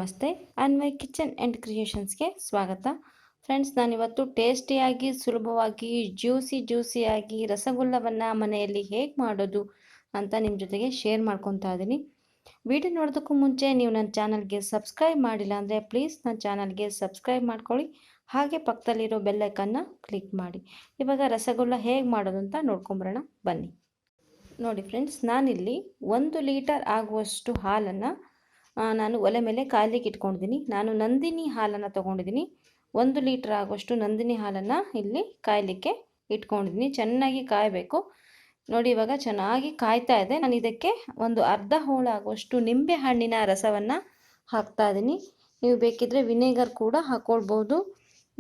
ನಮಸ್ತೆ. Anvay kitchen and ಕ್ರಿಯೇಷನ್ಸ್ಗೆ ಸ್ವಾಗತ. Friends, ನಾನಿವತ್ತು ಟೇಸ್ಟಿಯಾಗಿ, ಸುಲಭವಾಗಿ, ಜ್ಯೂಸಿಯಾಗಿ ರಸಗುಲ್ಲವನ್ನು ಮನೆಯಲ್ಲಿ ಹೇಗೆ ಮಾಡೋದು ಅಂತ ನಿಮ್ಮ ಜೊತೆಗೆ ಶೇರ್ ಮಾಡ್ಕೊತಾ ಇದ್ದೀನಿ. ವಿಡಿಯೋ ನೋಡೋದಕ್ಕೂ ಮುಂಚೆ ನೀವು ನನ್ನ ಚಾನಲ್ಗೆ ಸಬ್ಸ್ಕ್ರೈಬ್ ಮಾಡಿಲ್ಲ ಅಂದರೆ ಪ್ಲೀಸ್ ನನ್ನ ಚಾನಲ್ಗೆ ಸಬ್ಸ್ಕ್ರೈಬ್ ಮಾಡ್ಕೊಳ್ಳಿ. ಹಾಗೆ ಪಕ್ಕದಲ್ಲಿರೋ ಬೆಲ್ಲೈಕನ್ನ ಕ್ಲಿಕ್ ಮಾಡಿ. ಇವಾಗ ರಸಗುಲ್ಲ ಹೇಗೆ ಮಾಡೋದು ಅಂತ ನೋಡ್ಕೊಂಬರೋಣ ಬನ್ನಿ. ನೋಡಿ ಫ್ರೆಂಡ್ಸ್, ನಾನಿಲ್ಲಿ 1 ಲೀಟರ್ ಆಗುವಷ್ಟು ಹಾಲನ್ನು ನಾನು ಒಲೆ ಮೇಲೆ ಕಾಯ್ಲಿಕ್ಕೆ ಇಟ್ಕೊಂಡಿದ್ದೀನಿ. ನಾನು ನಂದಿನಿ ಹಾಲನ್ನು ತೊಗೊಂಡಿದ್ದೀನಿ. 1 ಲೀಟರ್ ಆಗುವಷ್ಟು ನಂದಿನಿ ಹಾಲನ್ನು ಇಲ್ಲಿ ಕಾಯಲಿಕ್ಕೆ ಇಟ್ಕೊಂಡಿದ್ದೀನಿ. ಚೆನ್ನಾಗಿ ಕಾಯಬೇಕು. ನೋಡಿ, ಇವಾಗ ಚೆನ್ನಾಗಿ ಕಾಯ್ತಾ ಇದೆ. ನಾನು ಇದಕ್ಕೆ ಒಂದು ಅರ್ಧ ಹೋಳು ಆಗುವಷ್ಟು ನಿಂಬೆ ಹಣ್ಣಿನ ರಸವನ್ನು ಹಾಕ್ತಾ ಇದ್ದೀನಿ. ನೀವು ಬೇಕಿದ್ದರೆ ವಿನೆಗರ್ ಕೂಡ ಹಾಕ್ಕೊಳ್ಬೋದು.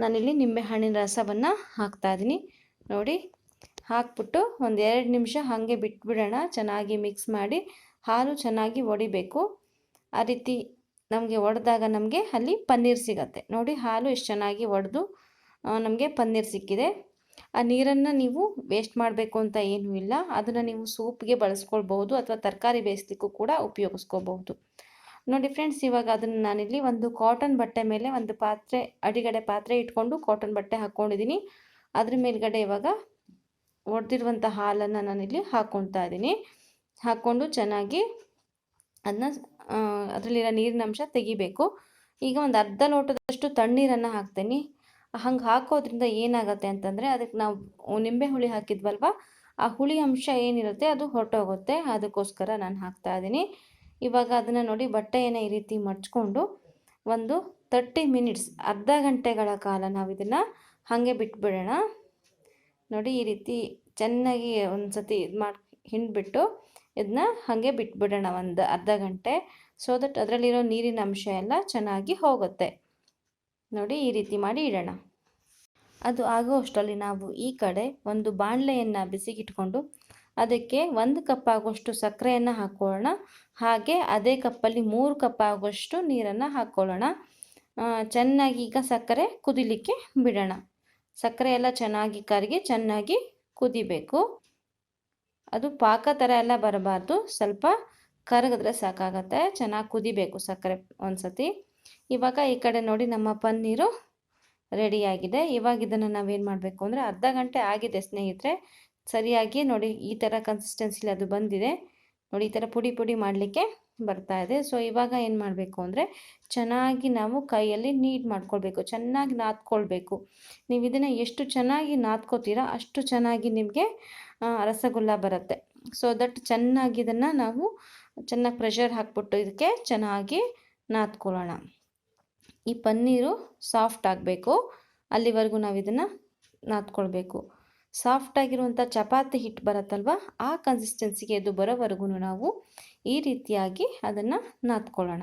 ನಾನಿಲ್ಲಿ ನಿಂಬೆ ಹಣ್ಣಿನ ರಸವನ್ನು ಹಾಕ್ತಾ ಇದ್ದೀನಿ. ನೋಡಿ, ಹಾಕ್ಬಿಟ್ಟು ಒಂದು 2 ನಿಮಿಷ ಹಾಗೆ ಬಿಟ್ಬಿಡೋಣ. ಚೆನ್ನಾಗಿ ಮಿಕ್ಸ್ ಮಾಡಿ ಹಾಲು ಚೆನ್ನಾಗಿ ಒಡಿಬೇಕು. ಆ ರೀತಿ ನಮಗೆ ಒಡೆದಾಗ ನಮಗೆ ಅಲ್ಲಿ ಪನ್ನೀರ್ ಸಿಗತ್ತೆ. ನೋಡಿ, ಹಾಲು ಎಷ್ಟು ಚೆನ್ನಾಗಿ ಒಡೆದು ನಮಗೆ ಪನ್ನೀರ್ ಸಿಕ್ಕಿದೆ. ಆ ನೀರನ್ನು ನೀವು ವೇಸ್ಟ್ ಮಾಡಬೇಕು ಅಂತ ಏನೂ ಇಲ್ಲ. ಅದನ್ನು ನೀವು ಸೂಪ್ಗೆ ಬಳಸ್ಕೊಳ್ಬಹುದು ಅಥವಾ ತರಕಾರಿ ಬೇಯಿಸ್ಲಿಕ್ಕೂ ಕೂಡ ಉಪಯೋಗಿಸ್ಕೋಬಹುದು. ನೋಡಿ ಫ್ರೆಂಡ್ಸ್, ಇವಾಗ ಅದನ್ನು ನಾನಿಲ್ಲಿ ಒಂದು ಕಾಟನ್ ಬಟ್ಟೆ ಮೇಲೆ ಒಂದು ಪಾತ್ರೆ, ಅಡಿಗಡೆ ಪಾತ್ರೆ ಇಟ್ಕೊಂಡು ಕಾಟನ್ ಬಟ್ಟೆ ಹಾಕ್ಕೊಂಡಿದ್ದೀನಿ. ಅದ್ರ ಮೇಲ್ಗಡೆ ಇವಾಗ ಒಡೆದಿರುವಂಥ ಹಾಲನ್ನು ನಾನಿಲ್ಲಿ ಹಾಕ್ಕೊಳ್ತಾ ಇದ್ದೀನಿ. ಹಾಕ್ಕೊಂಡು ಚೆನ್ನಾಗಿ ಅದನ್ನ ಅದರಲ್ಲಿರೋ ನೀರಿನ ಅಂಶ ತೆಗಿಬೇಕು. ಈಗ ಒಂದು ಅರ್ಧ ಲೋಟದಷ್ಟು ತಣ್ಣೀರನ್ನು ಹಾಕ್ತೀನಿ. ಹಂಗೆ ಹಾಕೋದ್ರಿಂದ ಏನಾಗುತ್ತೆ ಅಂತಂದರೆ, ಅದಕ್ಕೆ ನಾವು ನಿಂಬೆ ಹುಳಿ ಹಾಕಿದ್ವಲ್ವ, ಆ ಹುಳಿ ಅಂಶ ಏನಿರುತ್ತೆ ಅದು ಹೊರಟೋಗುತ್ತೆ. ಅದಕ್ಕೋಸ್ಕರ ನಾನು ಹಾಕ್ತಾ ಇದ್ದೀನಿ. ಇವಾಗ ಅದನ್ನು ನೋಡಿ, ಬಟ್ಟೆಯನ್ನು ಈ ರೀತಿ ಮಡ್ಚ್ಕೊಂಡು ಒಂದು 30 ಮಿನಿಟ್ಸ್, ಅರ್ಧ ಗಂಟೆಗಳ ಕಾಲ ನಾವು ಇದನ್ನು ಹಾಗೆ ಬಿಟ್ಬಿಡೋಣ. ನೋಡಿ, ಈ ರೀತಿ ಚೆನ್ನಾಗಿ ಒಂದು ಸತಿ ಹಿಂಡ್ಬಿಟ್ಟು ಇದನ್ನ ಹಾಗೆ ಬಿಟ್ಬಿಡೋಣ ಒಂದು ಅರ್ಧ ಗಂಟೆ. ಸೊ ದಟ್ ಅದರಲ್ಲಿರೋ ನೀರಿನ ಅಂಶ ಎಲ್ಲ ಚೆನ್ನಾಗಿ ಹೋಗುತ್ತೆ. ನೋಡಿ, ಈ ರೀತಿ ಮಾಡಿ ಇಡೋಣ. ಅದು ಆಗೋ ಅಷ್ಟರಲ್ಲಿ ನಾವು ಈ ಕಡೆ ಒಂದು ಬಾಣಲೆಯನ್ನು ಬಿಸಿಗಿಟ್ಕೊಂಡು ಅದಕ್ಕೆ 1 ಕಪ್ ಆಗುವಷ್ಟು ಸಕ್ಕರೆಯನ್ನು ಹಾಕ್ಕೊಳ್ಳೋಣ. ಹಾಗೆ ಅದೇ ಕಪ್ಪಲ್ಲಿ 3 ಕಪ್ ಆಗುವಷ್ಟು ನೀರನ್ನು ಹಾಕ್ಕೊಳ್ಳೋಣ. ಚೆನ್ನಾಗಿ ಈಗ ಸಕ್ಕರೆ ಕುದಿಲಿಕ್ಕೆ ಬಿಡೋಣ. ಸಕ್ಕರೆ ಎಲ್ಲ ಚೆನ್ನಾಗಿ ಕರಗಿ ಚೆನ್ನಾಗಿ ಕುದಿಬೇಕು. ಅದು ಪಾಕ ಥರ ಎಲ್ಲ ಬರಬಾರ್ದು, ಸ್ವಲ್ಪ ಕರಗಿದ್ರೆ ಸಾಕಾಗತ್ತೆ. ಚೆನ್ನಾಗಿ ಕುದಿಬೇಕು ಸಕ್ಕರೆ ಒಂದು ಸತಿ. ಇವಾಗ ಈ ಕಡೆ ನೋಡಿ, ನಮ್ಮ ಪನ್ನೀರು ರೆಡಿಯಾಗಿದೆ. ಇವಾಗ ಇದನ್ನು ನಾವೇನು ಮಾಡಬೇಕು ಅಂದರೆ, ಅರ್ಧ ಗಂಟೆ ಆಗಿದೆ ಸ್ನೇಹಿತರೆ. ಸರಿಯಾಗಿ ನೋಡಿ, ಈ ಥರ ಕನ್ಸಿಸ್ಟೆನ್ಸಿಲಿ ಅದು ಬಂದಿದೆ. ನೋಡಿ, ಈ ಥರ ಪುಡಿ ಪುಡಿ ಮಾಡಲಿಕ್ಕೆ ಬರ್ತಾ ಇದೆ. ಸೊ ಇವಾಗ ಏನು ಮಾಡಬೇಕು ಅಂದರೆ, ಚೆನ್ನಾಗಿ ನಾವು ಕೈಯಲ್ಲಿ ನೀಟ್ ಮಾಡ್ಕೊಳ್ಬೇಕು, ಚೆನ್ನಾಗಿ ನಾದ್ಕೊಳ್ಬೇಕು. ನೀವು ಇದನ್ನು ಎಷ್ಟು ಚೆನ್ನಾಗಿ ನಾದ್ಕೋತೀರಾ ಅಷ್ಟು ಚೆನ್ನಾಗಿ ನಿಮಗೆ ರಸಗುಲ್ಲ ಬರುತ್ತೆ. ಸೊ ದಟ್ ಚೆನ್ನಾಗಿ ಇದನ್ನು ನಾವು ಚೆನ್ನಾಗಿ ಪ್ರೆಷರ್ ಹಾಕ್ಬಿಟ್ಟು ಇದಕ್ಕೆ ಚೆನ್ನಾಗಿ ನಾದ್ಕೊಳ್ಳೋಣ. ಈ ಪನ್ನೀರು ಸಾಫ್ಟ್ ಆಗಬೇಕು, ಅಲ್ಲಿವರೆಗೂ ನಾವು ಇದನ್ನು ನಾದ್ಕೊಳ್ಬೇಕು. ಸಾಫ್ಟಾಗಿರುವಂಥ ಚಪಾತಿ ಹಿಟ್ಟು ಬರುತ್ತಲ್ವ, ಆ ಕನ್ಸಿಸ್ಟೆನ್ಸಿಗೆ ಇದು ಬರೋವರೆಗೂ ನಾವು ಈ ರೀತಿಯಾಗಿ ಅದನ್ನು ನಾದ್ಕೊಳ್ಳೋಣ.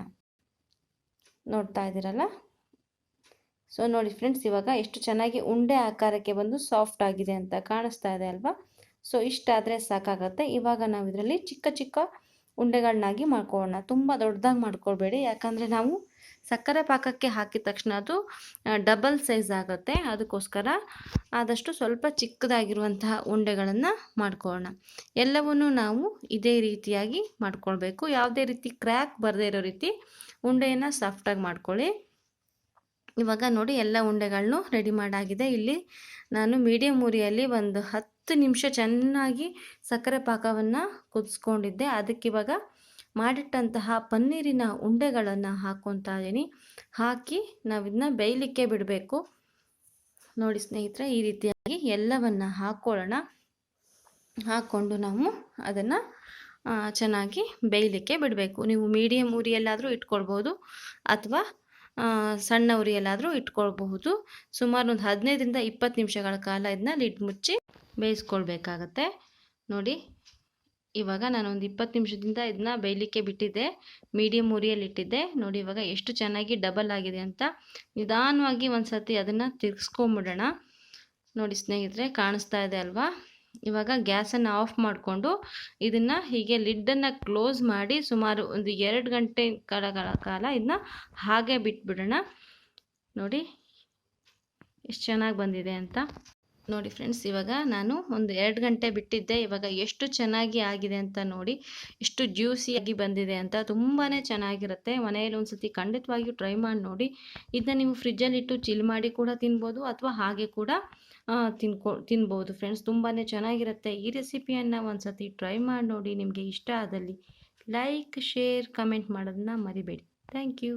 ನೋಡ್ತಾ ಇದ್ದೀರಲ್ಲ. ಸೊ ನೋಡಿ ಫ್ರೆಂಡ್ಸ್, ಇವಾಗ ಎಷ್ಟು ಚೆನ್ನಾಗಿ ಉಂಡೆ ಆಕಾರಕ್ಕೆ ಬಂದು ಸಾಫ್ಟ್ ಆಗಿದೆ ಅಂತ ಕಾಣಿಸ್ತಾ ಇದೆ ಅಲ್ವಾ. ಸೊ ಇಷ್ಟಾದರೆ ಸಾಕಾಗತ್ತೆ. ಇವಾಗ ನಾವು ಇದರಲ್ಲಿ ಚಿಕ್ಕ ಚಿಕ್ಕ ಉಂಡೆಗಳನ್ನಾಗಿ ಮಾಡ್ಕೊಳ್ಳೋಣ. ತುಂಬ ದೊಡ್ಡದಾಗಿ ಮಾಡ್ಕೊಳ್ಬೇಡಿ, ಯಾಕಂದರೆ ನಾವು ಸಕ್ಕರೆ ಪಾಕಕ್ಕೆ ಹಾಕಿದ ತಕ್ಷಣ ಅದು ಡಬಲ್ ಸೈಜ್ ಆಗುತ್ತೆ. ಅದಕ್ಕೋಸ್ಕರ ಆದಷ್ಟು ಸ್ವಲ್ಪ ಚಿಕ್ಕದಾಗಿರುವಂತಹ ಉಂಡೆಗಳನ್ನು ಮಾಡ್ಕೊಳ್ಳೋಣ. ಎಲ್ಲವನ್ನೂ ನಾವು ಇದೇ ರೀತಿಯಾಗಿ ಮಾಡ್ಕೊಳ್ಬೇಕು. ಯಾವುದೇ ರೀತಿ ಕ್ರ್ಯಾಕ್ ಬರದೇ ಇರೋ ರೀತಿ ಉಂಡೆಯನ್ನು ಸಾಫ್ಟಾಗಿ ಮಾಡ್ಕೊಳ್ಳಿ. ಇವಾಗ ನೋಡಿ, ಎಲ್ಲ ಉಂಡೆಗಳನ್ನು ರೆಡಿ ಮಾಡಾಗಿದೆ. ಇಲ್ಲಿ ನಾನು ಮೀಡಿಯಮ್ ಉರಿಯಲ್ಲಿ ಒಂದು 10 ನಿಮಿಷ ಚೆನ್ನಾಗಿ ಸಕ್ಕರೆ ಪಾಕವನ್ನು ಕುದಿಸ್ಕೊಂಡಿದ್ದೆ. ಅದಕ್ಕಿವಾಗ ಮಾಡಿಟ್ಟಂತಹ ಪನ್ನೀರಿನ ಉಂಡೆಗಳನ್ನು ಹಾಕ್ಕೊತಾ ಇದ್ದೀನಿ. ಹಾಕಿ ನಾವು ಇದನ್ನ ಬೇಯಲಿಕ್ಕೆ ಬಿಡಬೇಕು. ನೋಡಿ ಸ್ನೇಹಿತರೆ, ಈ ರೀತಿಯಾಗಿ ಎಲ್ಲವನ್ನು ಹಾಕ್ಕೊಳ್ಳೋಣ. ಹಾಕ್ಕೊಂಡು ನಾವು ಅದನ್ನು ಚೆನ್ನಾಗಿ ಬೇಯಲಿಕ್ಕೆ ಬಿಡಬೇಕು. ನೀವು ಮೀಡಿಯಮ್ ಉರಿಯಲ್ಲಾದರೂ ಇಟ್ಕೊಳ್ಬೋದು ಅಥವಾ ಸಣ್ಣ ಉರಿಯಲ್ಲಾದರೂ ಇಟ್ಕೊಳ್ಬಹುದು. ಸುಮಾರು ಒಂದು 15ರಿಂದ 20 ನಿಮಿಷಗಳ ಕಾಲ ಇದನ್ನ ಲಿಡ್ ಮುಚ್ಚಿ ಬೇಯಿಸ್ಕೊಳ್ಬೇಕಾಗತ್ತೆ. ನೋಡಿ, ಇವಾಗ ನಾನೊಂದು 20 ನಿಮಿಷದಿಂದ ಇದನ್ನ ಬೇಯಲಿಕ್ಕೆ ಬಿಟ್ಟಿದ್ದೆ, ಮೀಡಿಯಮ್ ಉರಿಯಲ್ಲಿ ಇಟ್ಟಿದ್ದೆ. ನೋಡಿ, ಇವಾಗ ಎಷ್ಟು ಚೆನ್ನಾಗಿ ಡಬಲ್ ಆಗಿದೆ ಅಂತ. ನಿಧಾನವಾಗಿ ಒಂದು ಸತಿ ಅದನ್ನು ತಿರ್ಗಿಸ್ಕೊಂಬಿಡೋಣ. ನೋಡಿ ಸ್ನೇಹಿತರೆ, ಕಾಣಿಸ್ತಾ ಇದೆ ಅಲ್ವಾ. ಇವಾಗ ಗ್ಯಾಸನ್ನು ಆಫ್ ಮಾಡಿಕೊಂಡು ಇದನ್ನು ಹೀಗೆ ಲಿಡ್ಡನ್ನು ಕ್ಲೋಸ್ ಮಾಡಿ ಸುಮಾರು ಒಂದು 2 ಗಂಟೆ ಕಾಲ ಇದನ್ನ ಹಾಗೆ ಬಿಟ್ಬಿಡೋಣ. ನೋಡಿ ಎಷ್ಟು ಚೆನ್ನಾಗಿ ಬಂದಿದೆ ಅಂತ. ನೋಡಿ ಫ್ರೆಂಡ್ಸ್, ಇವಾಗ ನಾನು ಒಂದು 2 ಗಂಟೆ ಬಿಟ್ಟಿದ್ದೆ. ಇವಾಗ ಎಷ್ಟು ಚೆನ್ನಾಗಿ ಆಗಿದೆ ಅಂತ ನೋಡಿ. ಎಷ್ಟು ಜ್ಯೂಸಿಯಾಗಿ ಬಂದಿದೆ ಅಂತ. ತುಂಬಾ ಚೆನ್ನಾಗಿರುತ್ತೆ. ಮನೆಯಲ್ಲಿ ಒಂದು ಸತಿ ಖಂಡಿತವಾಗಿಯೂ ಟ್ರೈ ಮಾಡಿ ನೋಡಿ. ಇದನ್ನ ನೀವು ಫ್ರಿಜ್ಜಲ್ಲಿಟ್ಟು ಚಿಲ್ ಮಾಡಿ ಕೂಡ ತಿನ್ಬೋದು, ಅಥವಾ ಹಾಗೆ ಕೂಡ ತಿನ್ಬೋದು ಫ್ರೆಂಡ್ಸ್. ತುಂಬಾ ಚೆನ್ನಾಗಿರುತ್ತೆ. ಈ ರೆಸಿಪಿಯನ್ನು ಒಂದು ಸತಿ ಟ್ರೈ ಮಾಡಿ ನೋಡಿ. ನಿಮಗೆ ಇಷ್ಟ ಆದಲ್ಲಿ ಲೈಕ್, ಶೇರ್, ಕಮೆಂಟ್ ಮಾಡೋದನ್ನ ಮರಿಬೇಡಿ. Thank you.